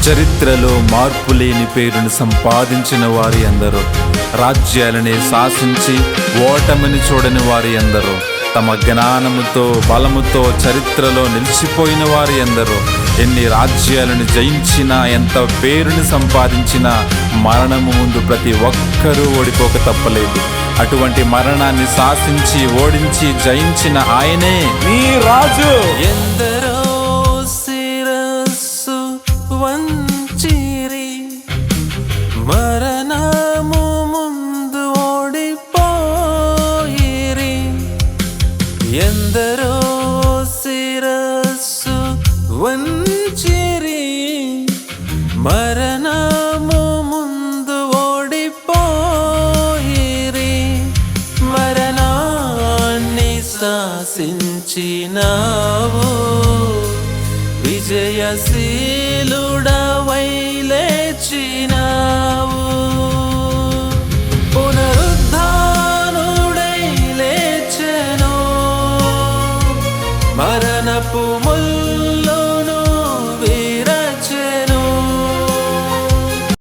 చరిత్రలో మార్పులేని పేరును సంపాదించిన వారి ఎందరో, రాజ్యాలని శాసించి ఓటమిని చూడని వారి ఎందరో, తమ జ్ఞానముతో బలముతో చరిత్రలో నిలిచిపోయిన వారి ఎందరో, ఎన్ని రాజ్యాలను జయించినా ఎంత పేరుని సంపాదించినా మరణము ముందు ప్రతి ఒక్కరూ ఓడిపోక తప్పలేదు. అటువంటి మరణాన్ని శాసించి ఓడించి జయించిన ఆయనే నీ రాజు. ఎందరో శిరస్సు వంచిరి, మరణము ముందు ఓడిపోయిరి. ఎందరో శిరస్సు వంచిరి, మరణము ముందు ఓడిపోయిరి. మరణాన్ని శాసించినావు, విజయశీలుడవై లేచినావు. పునరుద్ధానుడై లేచెను, మరణపు